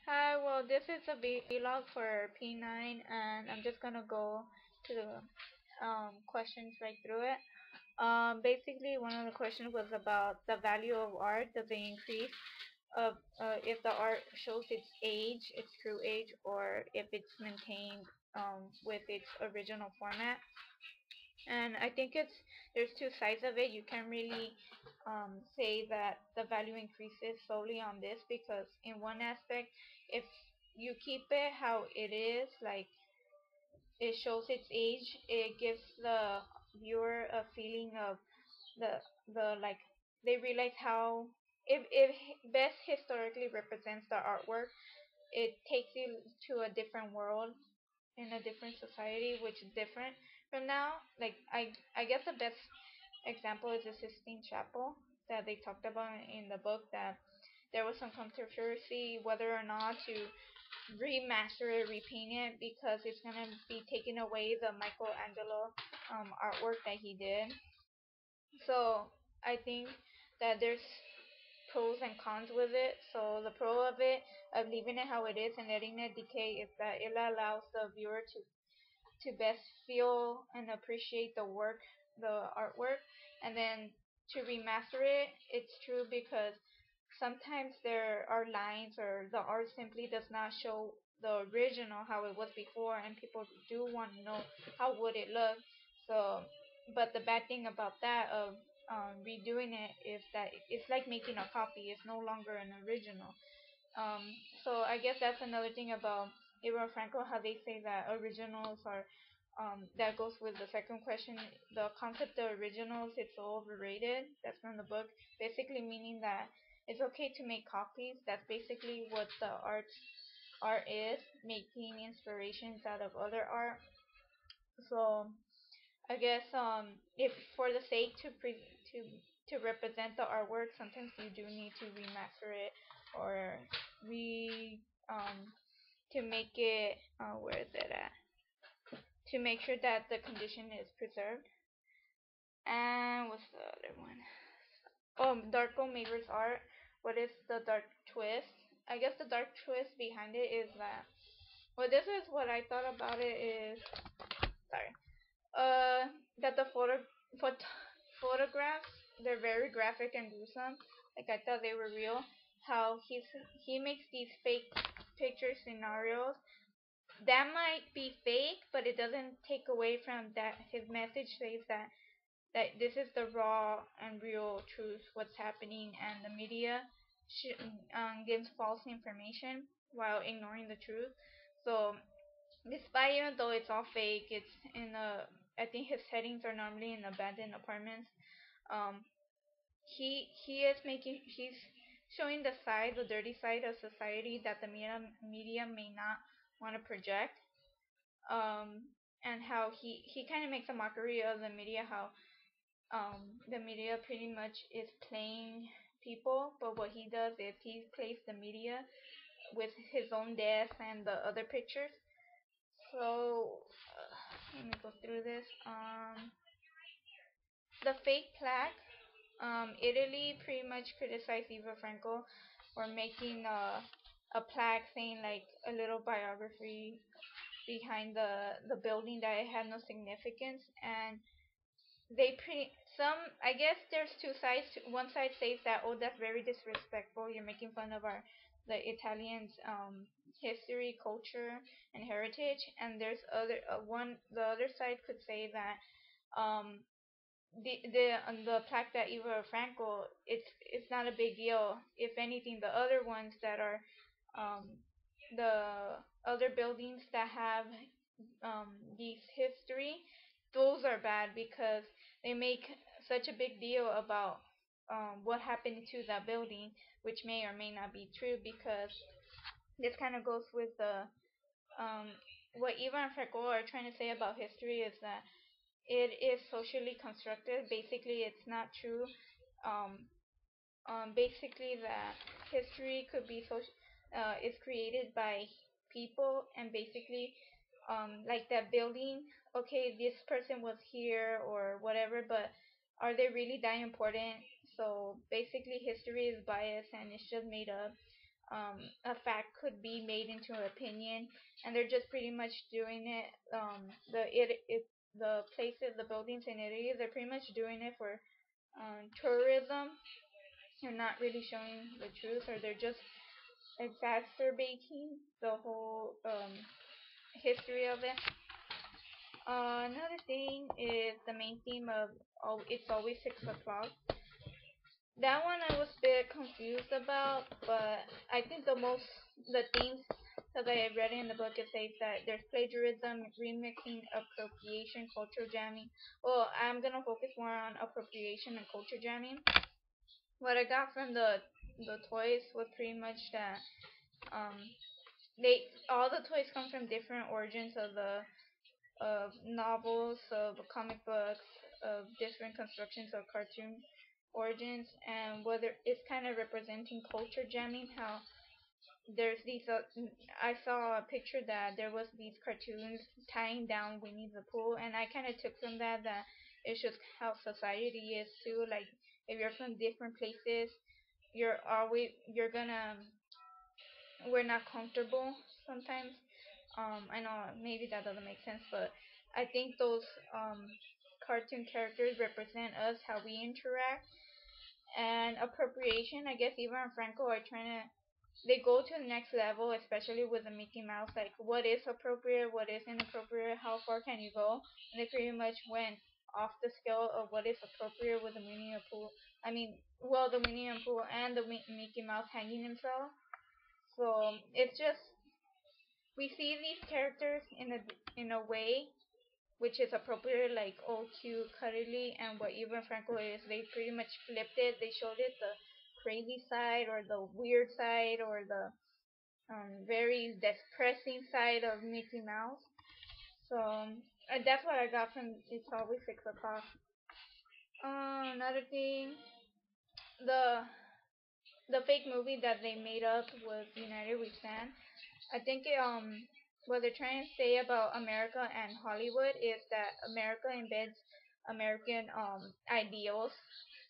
Hi, well, this is a vlog for P9, and I'm just gonna go to the questions right through it. Basically, one of the questions was about the value of art. Does it increase of if the art shows its age, its true age, or if it's maintained with its original format? And I think there's two sides of it. You can't really say that the value increases solely on this, because in one aspect, if you keep it how it is, like it shows its age, it gives the viewer a feeling of the like they realize how if best historically represents the artwork. It takes you to a different world in a different society, which is different from now. Like I guess the best example is the Sistine Chapel that they talked about in the book, that there was some controversy whether or not to remaster it, repaint it, because it's gonna be taking away the Michelangelo artwork that he did. So I think that there's pros and cons with it. So the pro of it, of leaving it how it is and letting it decay, is that it allows the viewer to best feel and appreciate the artwork. And then to remaster it, it's true because sometimes there are lines or the art simply does not show the original how it was before, and people do want to know how would it look. So, but the bad thing about that of redoing it is that it's like making a copy. It's no longer an original. Um, so I guess that's another thing about Eva Franco, how they say that originals are. That goes with the second question. The concept of originals, it's so overrated. That's from the book. Basically meaning that it's okay to make copies. That's basically what the art is, making inspirations out of other art. So I guess if for the sake to represent the artwork, sometimes you do need to remaster it or re to make it where is it at? To make sure that the condition is preserved. And what's the other one? Oh, Darko Maver's art. What is the dark twist? I guess the dark twist behind it is that, well, this is what I thought about it is, sorry, that the phot- photographs, they're very graphic and gruesome. Like I thought they were real. How he makes these fake picture scenarios that might be fake, but it doesn't take away from that his message says that this is the raw and real truth, what's happening, and the media gives false information while ignoring the truth. So, despite even though it's all fake, it's in a. I think his settings are normally in abandoned apartments. Um, he's showing the dirty side of society that the media may not want to project. Um, and how he kind of makes a mockery of the media, how the media pretty much is playing people, but what he does is he plays the media with his own death and the other pictures. So let me go through this. The fake plaque. Italy pretty much criticized Eva Franco for making a plaque saying like a little biography behind the building that it had no significance. And they pretty some I guess there's two sides. One side says that, oh, that's very disrespectful, you're making fun of our the Italians history, culture, and heritage. And there's other one the other side could say that um the plaque that Eva Franco, it's not a big deal. If anything, the other ones that are um the other buildings that have these history, those are bad because they make such a big deal about what happened to that building, which may or may not be true. Because this kind of goes with the um, what Eva and Franco are trying to say about history is that it is socially constructed. Basically, it's not true. Um, basically, that history could be is created by people, and basically, like that building. Okay, this person was here or whatever, but are they really that important? So basically, history is biased and it's just made up. a fact could be made into an opinion, and they're just pretty much doing it. The places, the buildings in Italy, they're pretty much doing it for tourism. They're not really showing the truth, or they're just exacerbating the whole history of it. Another thing is the main theme of It's Always 6 o'clock. That one I was a bit confused about, but I think the themes that I read in the book, it says that there's plagiarism, remixing, appropriation, culture jamming. Well, I'm gonna focus more on appropriation and culture jamming. What I got from the toys was pretty much that um all the toys come from different origins of novels, of comic books, of different constructions of cartoon origins, and whether it's kind of representing culture jamming. How there's these I saw a picture that there was these cartoons tying down Winnie the Pooh, and I kind of took from that it shows how society is too. Like if you're from different places, you're gonna we're not comfortable sometimes. I know maybe that doesn't make sense, but I think those cartoon characters represent us, how we interact. And appropriation, I guess Eva and Franco are trying to, they go to the next level, especially with the Mickey Mouse, like what is appropriate, what is inappropriate, how far can you go? And they pretty much went off the scale of what is appropriate with the Winnie the Pooh. The Winnie the Pooh and the Mickey Mouse hanging himself. So it's just we see these characters in a way which is appropriate, like all cute, cuddly, and what Eva Franco is, they pretty much flipped it. They showed it the crazy side, or the weird side, or the very depressing side of Mickey Mouse. So that's what I got from It's Always 6 o'clock. Another thing, the fake movie that they made up was United We Stand. I think what they're trying to say about America and Hollywood is that America embeds American ideals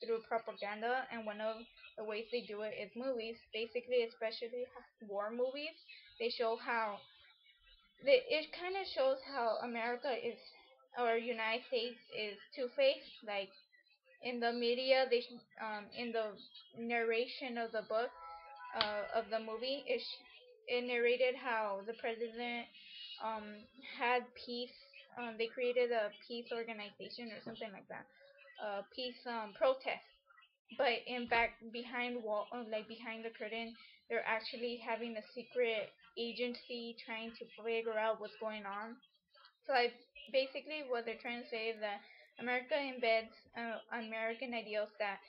through propaganda, and one of the ways they do it is movies. Basically, especially war movies, they show how it kind of shows how America is, or United States is two-faced. Like in the media, in the narration of the book of the movie, it narrated how the president had peace. They created a peace organization or something like that, peace protest. But in back behind behind the curtain, they're actually having a secret agency trying to figure out what's going on. So basically what they're trying to say is that America embeds American ideals, that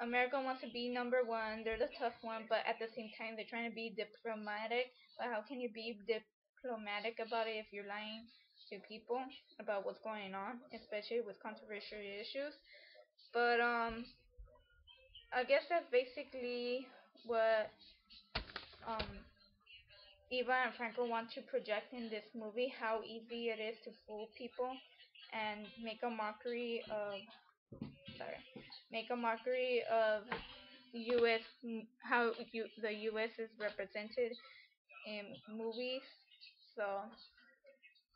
America wants to be number one. They're the tough one, but at the same time, they're trying to be diplomatic. But how can you be diplomatic about it if you're lying to people about what's going on, especially with controversial issues? But I guess that's basically what um Eva and Franco want to project in this movie. How easy it is to fool people and make a mockery of sorry, make a mockery of U.S. The U.S. is represented in movies. So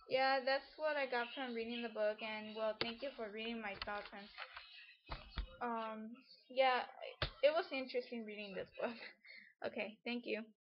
yeah, that's what I got from reading the book. And well, thank you for reading my thoughts. And yeah, it was interesting reading this book. Okay, thank you.